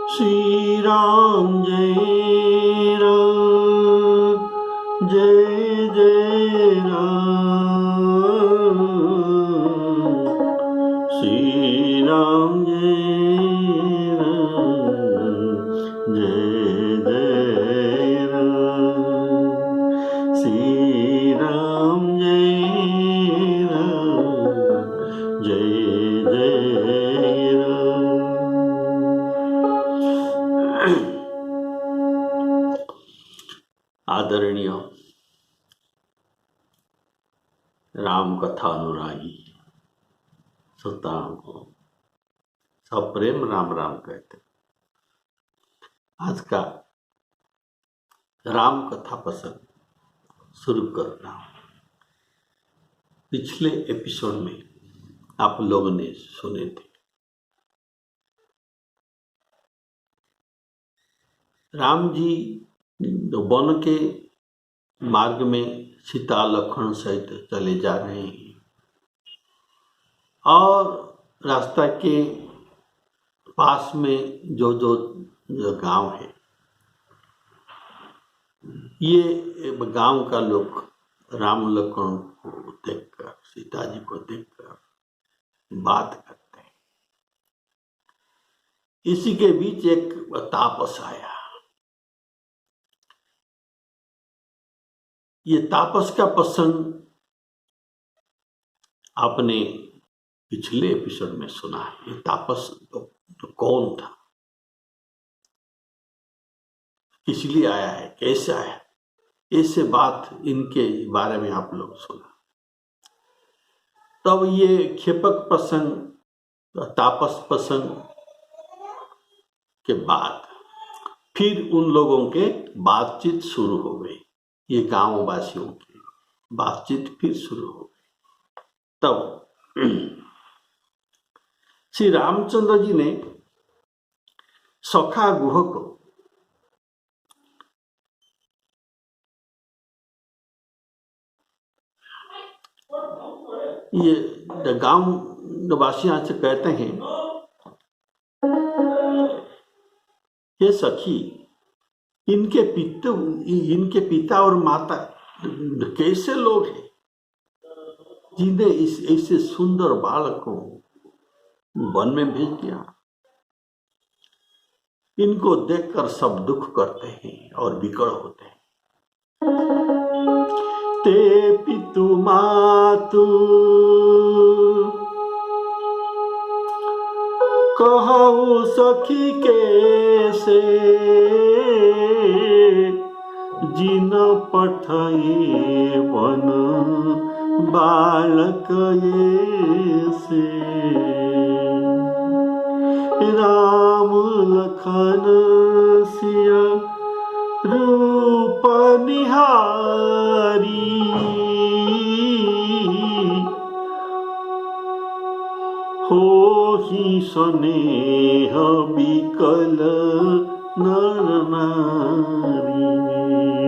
श्री राम जय राम, जय जय राम। श्री राम जय राम, जय जय राम। श्री राम जय राम, जय जय राम। आदरणीय राम कथा अनुरागी श्रोताओं को सप्रेम राम राम कहते। आज का राम कथा प्रसंग शुरू कर रहा हूं। पिछले एपिसोड में आप लोगों ने सुने थे राम जी वन के मार्ग में सीता लक्ष्मण सहित चले जा रहे हैं और रास्ता के पास में जो गांव है, ये गांव का लोग राम लक्ष्मण को देखकर, सीता जी को देखकर बात करते हैं। इसी के बीच एक तापस आया। ये तापस का प्रसंग आपने पिछले एपिसोड में सुना है। ये तापस तो कौन था, किस लिए आया है, कैसे आया, ऐसे बात इनके बारे में आप लोग सुना। तब ये खेपक प्रसंग, तापस प्रसंग के बाद फिर उन लोगों के बातचीत शुरू हो गई। ये गांव वासियों की बातचीत फिर शुरू हो गई। तब श्री रामचंद्र जी ने सखा गुह को ये गांव वासियों से कहते हैं, ये सखी, इनके पिता और माता कैसे लोग हैं जिन्हें इस ऐसे सुंदर बालक को वन में भेज दिया। इनको देखकर सब दुख करते हैं और विकल होते हैं। ते पितु मातु कहु सखी कैसे, जिन पठाए वन बालक ऐसे। राम लखन सिया रूप निहारी, होहि स्नेह विकल नर नारी।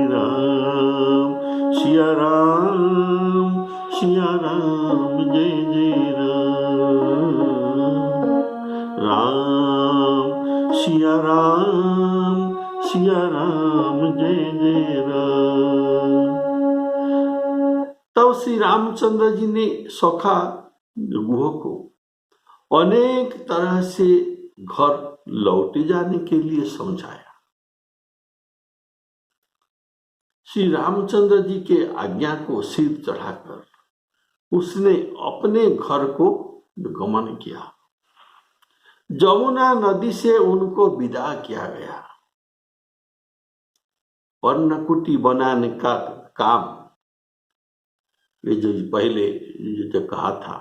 राम सिया राम, सिया राम जय जय राम। राम सिया राम, सिया राम जय जय राम। तब श्री रामचंद्र जी ने सखा गुह को अनेक तरह से घर लौटे जाने के लिए समझाया। श्री रामचंद्र जी के आज्ञा को सिर चढ़ाकर उसने अपने घर को गमन किया। जमुना नदी से उनको विदा किया गया। पर्णकुटी बनाने का काम ये जो पहले जो कहा था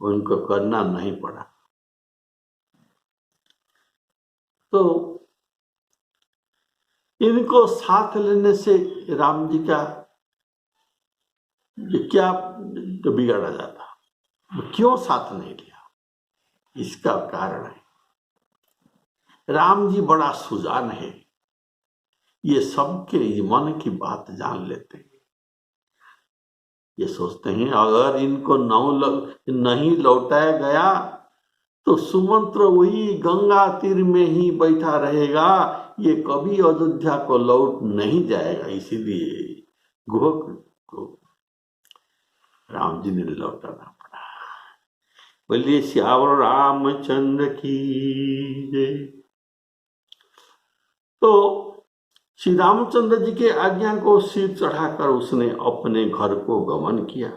उनको करना नहीं पड़ा। तो इनको साथ लेने से राम जी का क्या तो बिगड़ा जाता, क्यों साथ नहीं लिया? इसका कारण है राम जी बड़ा सुजान है। ये सबके मन की बात जान लेते हैं। ये सोचते हैं अगर इनको नहीं लौटाया गया तो सुमंत्र वही गंगा तीर में ही बैठा रहेगा, ये कभी अयोध्या को लौट नहीं जाएगा। इसीलिए गुह को राम जी ने लौटाना पड़ा। बोलिए श्यावर रामचंद्र की जय। तो श्री रामचंद्र जी के आज्ञा को सिर चढ़ाकर उसने अपने घर को गमन किया।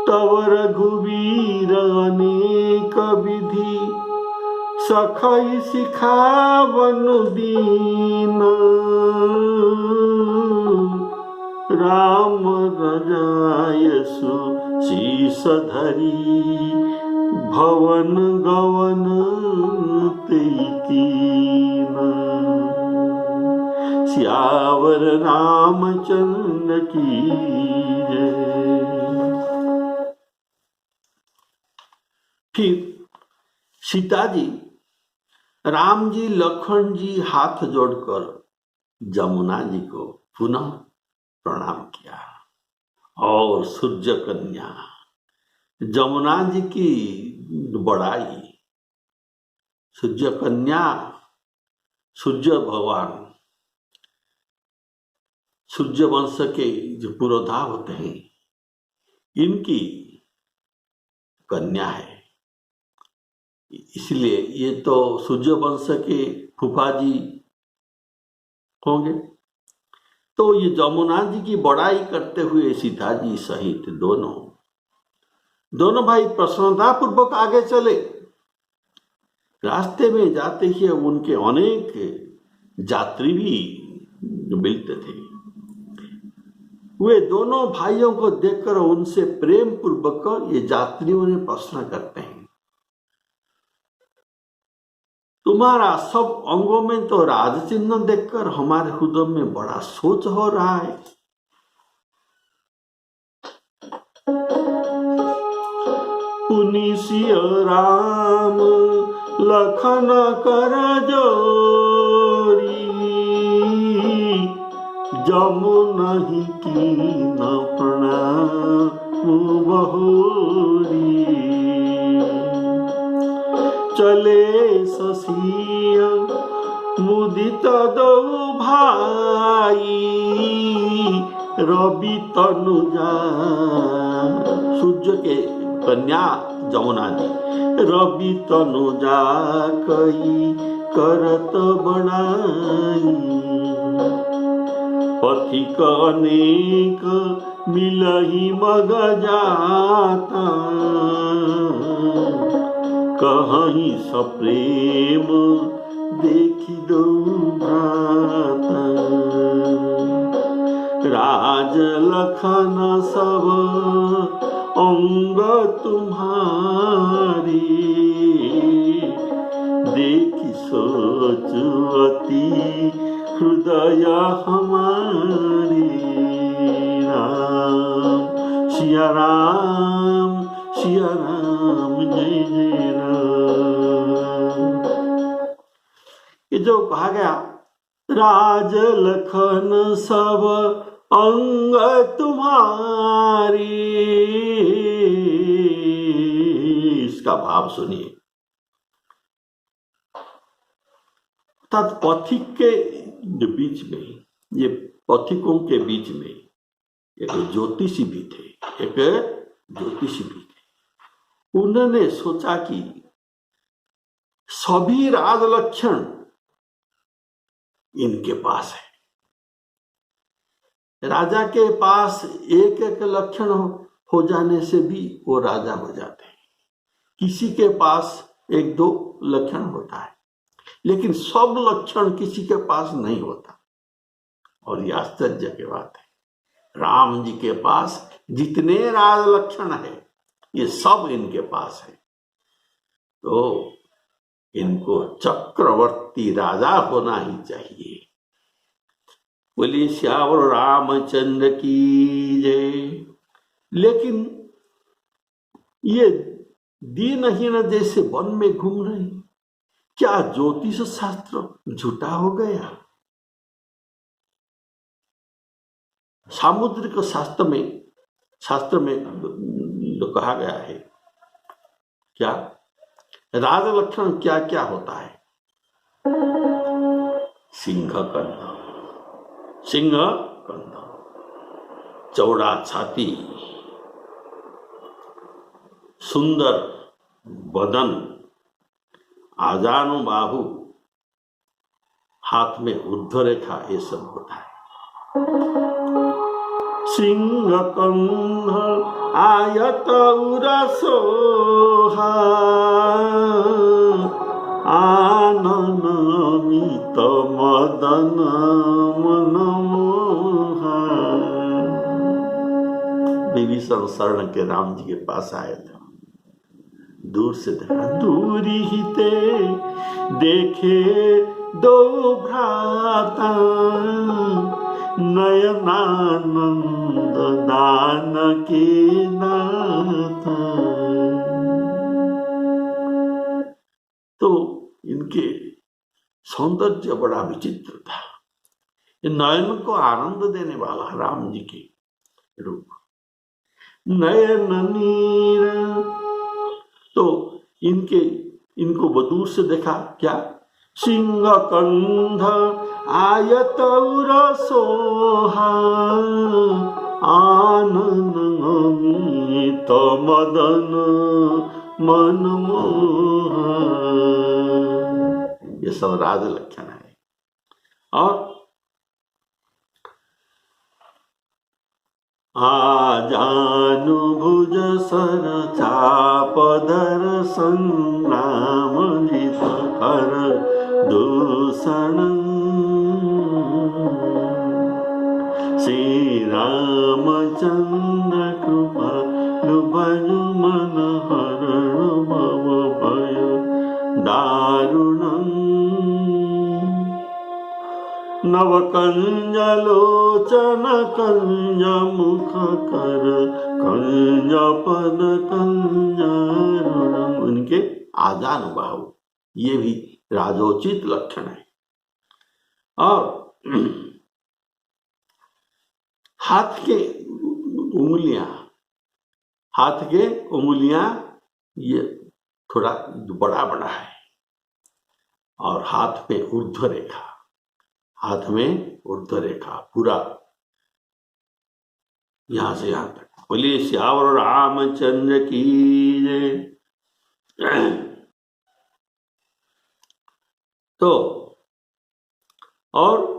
तव रघुवीर अनेक विधि सखई सिखावन दीन, राम रजायसु शीस धरी भवन गवन तेकीन। श्यावर रामचंद्र की जय। फिर सीता जी, राम जी, लखन जी हाथ जोड़कर जमुना जी को पुनः प्रणाम किया और सूर्य कन्या जमुना जी की बड़ाई। सूर्य कन्या सूर्य भगवान, सूर्य वंश के जो पुरोधा होते हैं, इनकी कन्या है। इसलिए ये तो सूर्य वंश के फूफा जी होंगे। तो ये जमुना जी की बड़ाई करते हुए सीता जी सहित दोनों भाई प्रसन्नता पूर्वक आगे चले। रास्ते में जाते ही उनके अनेक यात्री भी मिलते थे। वे दोनों भाइयों को देखकर उनसे प्रेम पूर्वक ये यात्रियों ने प्रश्न करते हैं, तुम्हारा सब अंगों में तो राज चिन्ह देखकर हमारे हृदय में बड़ा सोच हो रहा है। पुनि सिय राम लखन कर जोरी, जमुना कीन प्रणाम बहुरी। चले ससिय मुदित दो भाई, रवि तनुजा सूर्य के कन्या जमुना जी, रवि तनुजा कई करत बनाई। पथिक अनेक मिलही मग जाता, कहीं सप्रेम देखी दो भ्राता। राज लखन सब अंग तुम्हारी, देखी सोच अति हृदय हमारी। राम सिया राम जय जय राम। ये जो कहा गया राज लखन सब अंग तुम्हारी, इसका भाव सुनिए। तत् पथिक के बीच में, ये पथिकों के बीच में एक ज्योतिषी भी थे, उन्होंने सोचा कि सभी राज लक्षण इनके पास है। राजा के पास एक एक लक्षण हो जाने से भी वो राजा हो जाते हैं। किसी के पास एक दो लक्षण होता है, लेकिन सब लक्षण किसी के पास नहीं होता। और ये आश्चर्य की बात है, राम जी के पास जितने राज लक्षण है ये सब इनके पास है। तो इनको चक्रवर्ती राजा होना ही चाहिए। बोलिए श्यावर रामचंद्र की जय। लेकिन ये दीनहीन जैसे वन में घूम रहे, क्या ज्योतिष शास्त्र झूठा हो गया? सामुद्रिक शास्त्र में जो कहा गया है। क्या राज लक्षण क्या क्या होता है? सिंह कंध, सिंह कंध, चौड़ा छाती, सुंदर बदन, आजानुबाहु, हाथ में ऊर्ध्व रेखा, ये सब होता है। सिंह कंध आयत उरसोहा, आननमित मदन मनमोहा। विभीषण शरण के राम जी के पास आए थे, दूर से देखा, दूरी ही ते देखे दो भ्राता, नयनानंद दान के नाथा। तो इनके सौंदर्य बड़ा विचित्र था। ये नयन को आनंद देने वाला राम जी के रूप, नयन नीर। तो इनको दूर से देखा, क्या? सिंह कंध आयत उरसोहा, आननमित मदन मनमोहा। ये सब राज लक्षण है। और आजानुभुज सर चापधर संग्राम जित कर दूषण, श्री रामचंद्र कृपा भज मन हर भव भय दारुणं, नवकंजलोचन कंज मुख कर कंज पद कंजरुणं। उनके आजानुबाहु, ये भी राजोचित लक्षण है। और हाथ के उंगलियां ये थोड़ा बड़ा बड़ा है। और हाथ पे ऊर्ध्व रेखा, हाथ में ऊर्ध्व रेखा पूरा यहां से यहां तक। बोलिए श्यावर रामचंद्र की जय। तो और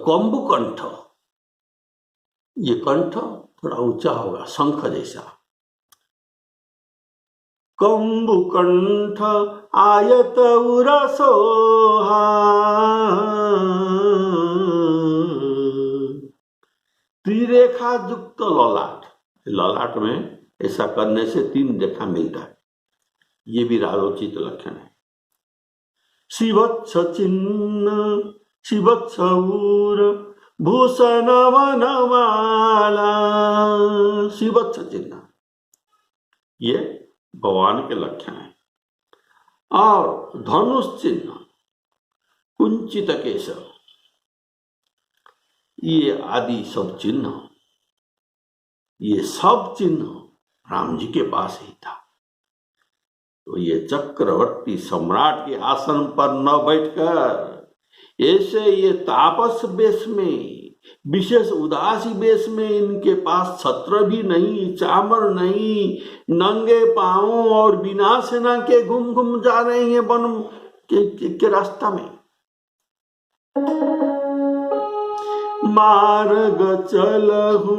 कम्बु कंठ, ये कंठ थोड़ा ऊंचा होगा, शंख जैसा। कम्बु कंठ आयत उरसोहा, त्रिरेखा युक्त ललाट। ललाट में ऐसा करने से 3 रेखा मिलता है, ये भी राजोचित लक्षण है। शिवत्स चिन्ह शिवत्सौर भूषण वनमाला, शिवत्स चिन्ह ये भगवान के लक्षण है। और धनुष चिन्ह, कुंचित केशव, ये आदि सब चिन्ह, ये सब चिन्ह राम जी के पास ही था। तो ये चक्रवर्ती सम्राट के आसन पर न बैठकर ऐसे ये तापस वेश में, विशेष उदासी वेश में, इनके पास छत्र भी नहीं, चामर नहीं, नंगे पांवों और बिना सेना के घूम घूम जा रहे हैं वन के रास्ता में। मार्ग चलहु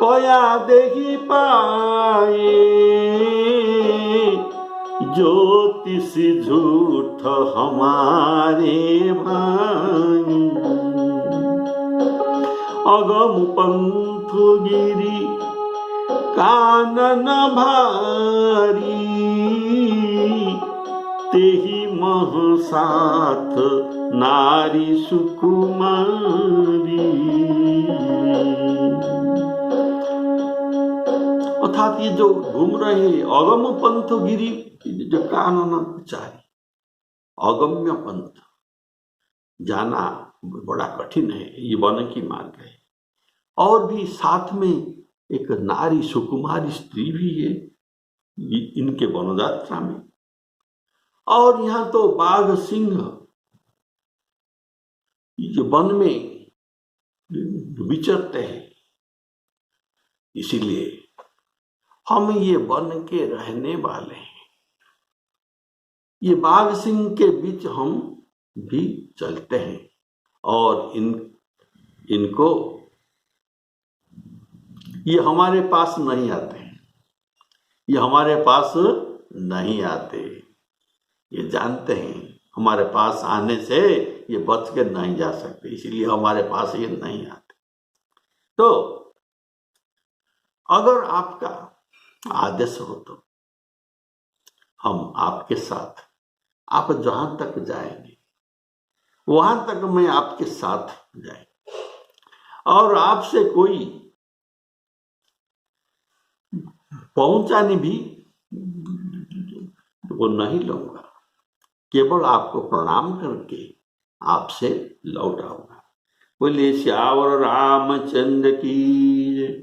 पया देखी पाए, ज्योतिष झूठ हमारे भाई। अगम पंथ गिरी कानन भारी, तेहि मह साथ नारी सुकुमारी। अर्थात ये जो घूम रहे अगम पंथ गिरी, जो कानन चारी, अगम्य पंथ जाना बड़ा कठिन है, ये वन की मार्ग है। और भी साथ में एक नारी सुकुमारी स्त्री भी है इनके वन यात्रा में। और यहाँ तो बाघ सिंह ये वन में विचरते हैं, इसीलिए हम ये वन के रहने वाले हैं। ये बाघ सिंह के बीच हम भी चलते हैं और इनको ये हमारे पास नहीं आते, ये हमारे पास नहीं आते। ये जानते हैं हमारे पास आने से ये बच के नहीं जा सकते, इसीलिए हमारे पास ये नहीं आते। तो अगर आपका आदेश हो तो हम आपके साथ, आप जहां तक जाएंगे वहां तक मैं आपके साथ जाएंगे और आपसे कोई पहुंचाने भी वो नहीं लूंगा, केवल आपको प्रणाम करके आपसे लौट आऊंगा। बोलिए श्यावर रामचंद्र की जय।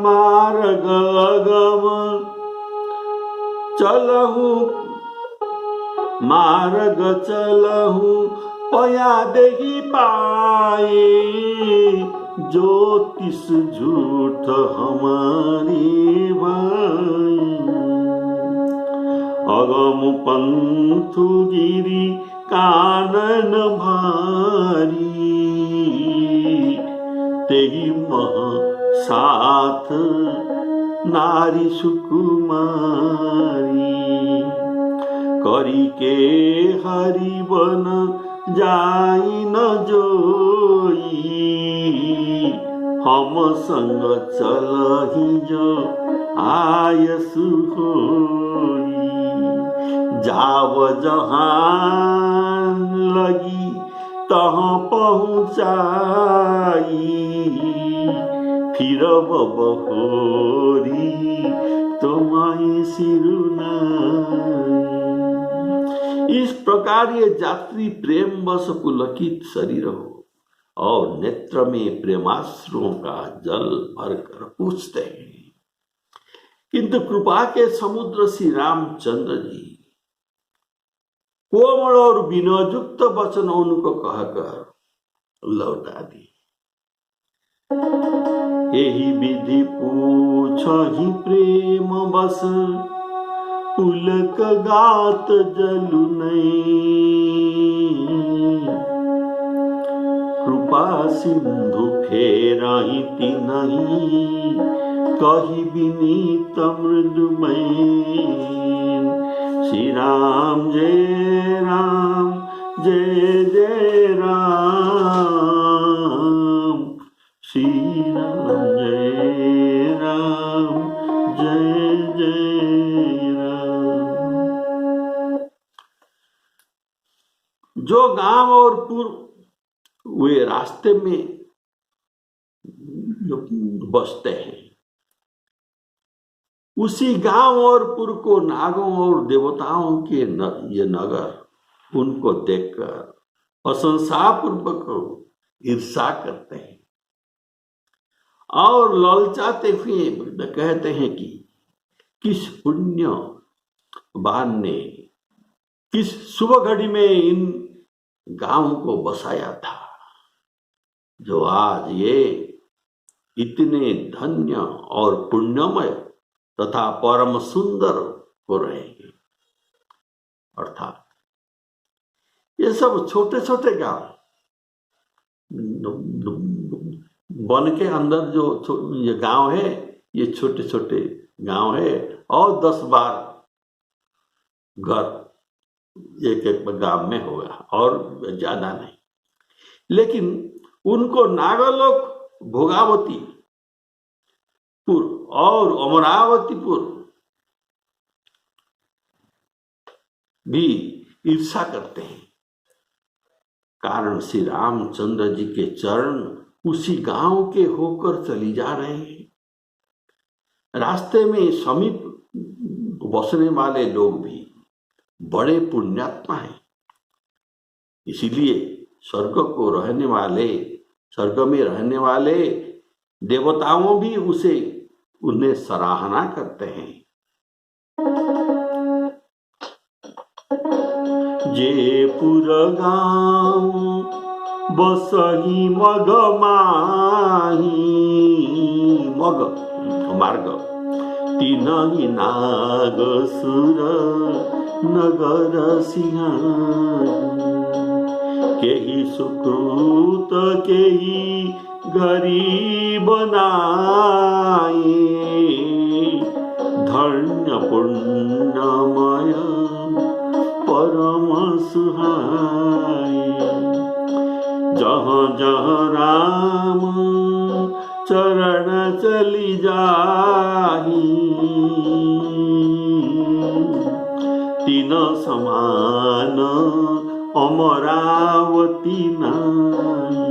मार्ग गम चलहु, मार्ग चलहु पया देहि पाए, ज्योतिष झूठ हमारी भाई। अगम पंथु गिरी कानन भारी, तेहि मह साथ नारी सुकुमारी। करी के हरिवन जाई न जोई, हम संग चलहि जो आयसु होई। जाव जहां लगी तहाँ पहुँचाई, फिरब बहोरी तुम्हारी सिरुनाई। इस प्रकार ये यात्री प्रेम बस पुलकित शरीर हो और नेत्र में प्रेमाश्रुओं का जल भरकर पूछते हैं, किंतु कृपा के समुद्र श्री रामचंद्र जी कोमल और विनयुक्त वचन उनको कहकर लौटा दी। यही विधि पूछहि प्रेम बस, पुलक गात जलु नहीं। कृपा सिंधु फेरहि तिन्हि, कहि विनीत मृदुमय। श्री राम जय राम जय जय राम, श्री राम जय राम जय जय राम। जो गांव और पुर वे रास्ते में बसते हैं, उसी गांव और पुर को नागों और देवताओं के ये नगर उनको देखकर अशंसापूर्वक ईर्षा करते हैं और ललचाते हुए कहते हैं कि किस पुण्यवान ने किस शुभ घड़ी में इन गांव को बसाया था, जो आज ये इतने धन्य और पुण्यमय तथा परम सुंदर हो रहे हैं। अर्थात ये सब छोटे छोटे गांव, वन के अंदर जो ये गांव है, ये छोटे छोटे गांव है और 10-12 घर एक एक गांव में होगा और ज्यादा नहीं। लेकिन उनको नागलोक भोगावती पुर और अमरावतीपुर भी ईर्षा करते हैं, कारण श्री रामचंद्र जी के चरण उसी गांव के होकर चली जा रहे हैं। रास्ते में समीप बसने वाले लोग भी बड़े पुण्यात्मा हैं। इसीलिए स्वर्ग में रहने वाले देवताओं भी उन्हें सराहना करते हैं। जे पुर गाँव बसही मग माही, मग मार्ग तीनही नाग सुर नगर सिंहाई, केही सुकृत केही गरीब नाई, धन्य पुण्यमय परम सुहाई, जहाँ जहाँ राम चरण चली जाही, तीन समान अमरावती नाई,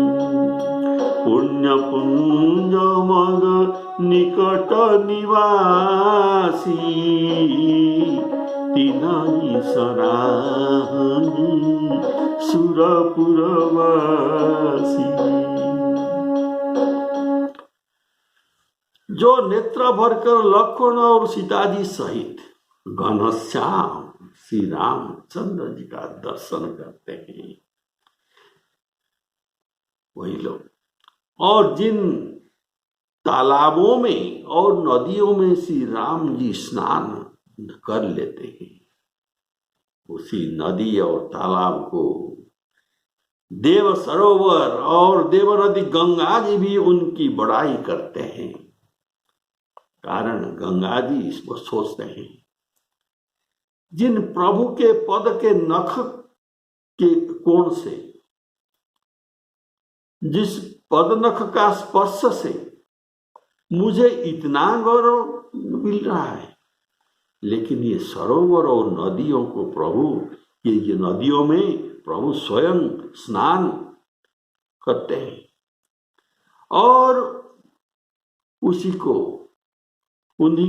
पुण्य पुंज मग निकट निवासी, तीनही सराहनी सुरपुरवासी। जो नेत्र भरकर लक्ष्मण और सीता जी सहित घनश्याम श्री रामचंद्र जी का दर्शन करते हैं, वही लोग, और जिन तालाबों में और नदियों में श्री राम जी स्नान कर लेते हैं, उसी नदी और तालाब को देव सरोवर और देव नदी गंगा जी भी उनकी बड़ाई करते हैं। कारण गंगा जी इसको सोचते हैं, जिन प्रभु के पद के नख के कोण से, जिस पद नख का स्पर्श से मुझे इतना गौरव मिल रहा है, लेकिन ये सरोवर और नदियों को प्रभु, ये नदियों में प्रभु स्वयं स्नान करते हैं और उन्हीं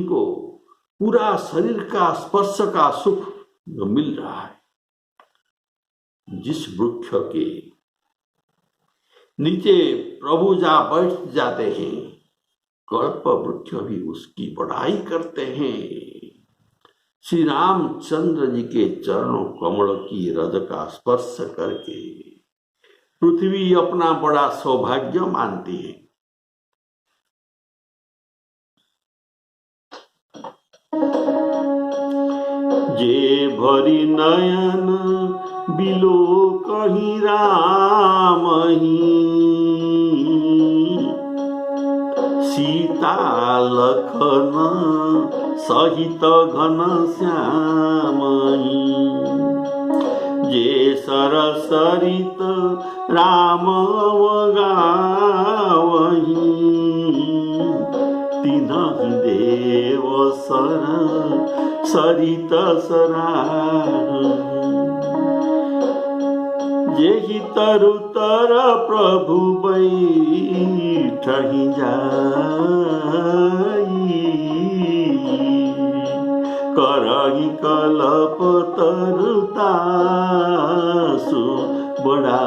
को पूरा शरीर का स्पर्श का सुख मिल रहा है। जिस वृक्ष के नीचे प्रभु जा बैठ जाते हैं, कल्प वृक्ष भी उसकी बढ़ाई करते हैं। श्री रामचंद्र जी के चरणों कमल की रज का स्पर्श करके पृथ्वी अपना बड़ा सौभाग्य मानती है। जे भरी नयन बिलो कहीं राम ही, सीता लखन सहित घन श्याम ही, जे सरसरित राम गावही, तिन्हि देव सरित सराही, जेहि तरुतर प्रभु बैठहि जाई, करहि कलप तरुतासु बढ़ाई,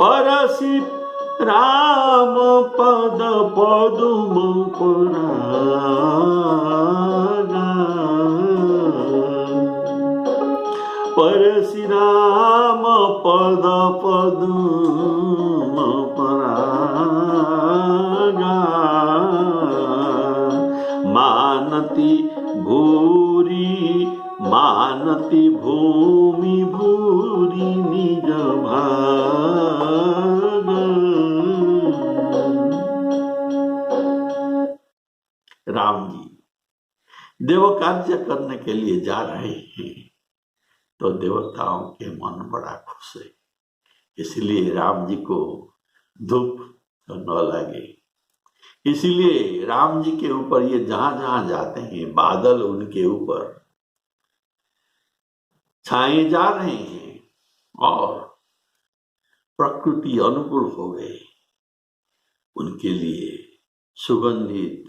परसि राम पद पदुम परागा, परसि राम पद पदुम परागा, मानति भूमि भूरि निज भाग। राम जी देव कार्य करने के लिए जा रहे हैं तो देवताओं के मन बड़ा खुश है, इसलिए राम जी को धूप न लगे, इसीलिए राम जी के ऊपर ये जहां जहां जाते हैं बादल उनके ऊपर छाए जा रहे हैं और प्रकृति अनुकूल हो गई। उनके लिए सुगंधित,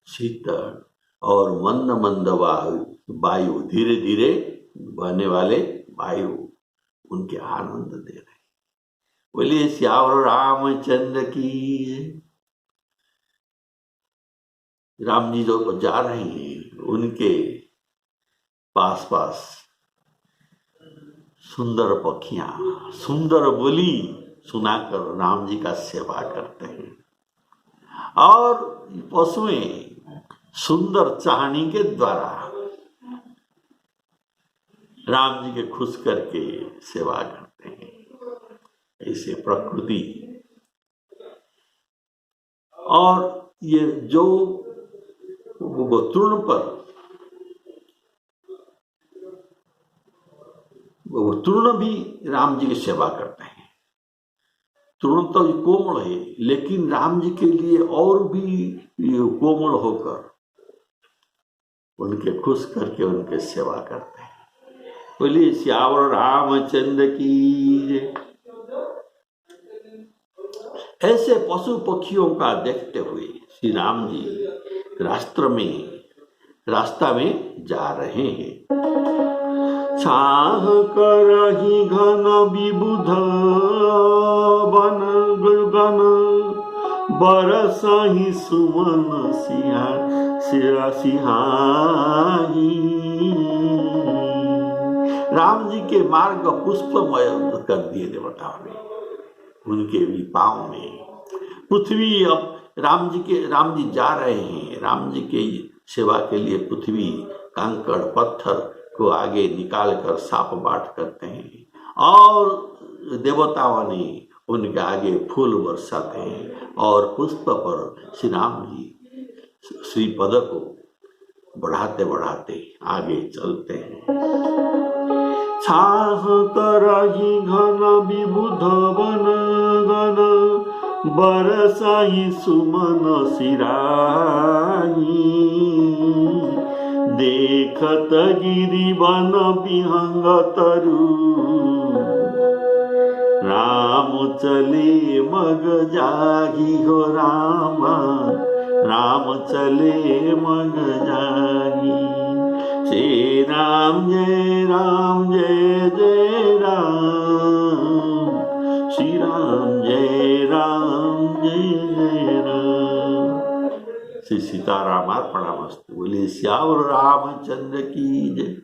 शीतल और मंद मंद वायु, धीरे धीरे बहने वाले वायु उनके आनंद दे रहे। बोलिए श्यावर रामचंद्र की। राम जी जो जा रहे हैं उनके पास पास सुंदर पखियां सुंदर बोली सुनाकर राम जी का सेवा करते हैं, और पशुएं सुंदर चाहनी के द्वारा राम जी के खुश करके सेवा करते हैं। ऐसे प्रकृति और ये जो वो तृण पर, वो तृण भी राम जी की सेवा करते हैं। तृण तो कोमल है, लेकिन राम जी के लिए और भी कोमल होकर उनके खुश करके उनके सेवा करते हैं। बोलिए श्यावर रामचंद्र की। ऐसे पशु पक्षियों का देखते हुए श्री राम जी रास्ता में जा रहे हैं। छाह करहि घन विबुध वन गगन, बरसहि सुमन सिहाही। राम जी के मार्ग पुष्पमय कर दिए देवताओं ने। उनके भी पांव में पृथ्वी, अब राम जी जा रहे हैं। राम जी के सेवा के लिए पृथ्वी कंकड़ पत्थर को आगे निकाल कर साफ बाट करते हैं, और देवताओं ने उनके आगे फूल बरसाते हैं, और पुष्प पर श्री राम जी श्रीपद को बढ़ाते बढ़ाते आगे चलते हैं। छाह करहि घन विबुध वन गन, बरसाहि सुमन सिराही। देखत गिरि वन विहंग तरु, राम चले मग जाहि हो रामा, राम चले मग जाहि। श्री राम जय जय राम, श्री राम जय जय राम। श्री सीतारामार्पणमस्तु। बोले श्यावर रामचंद्र की जय।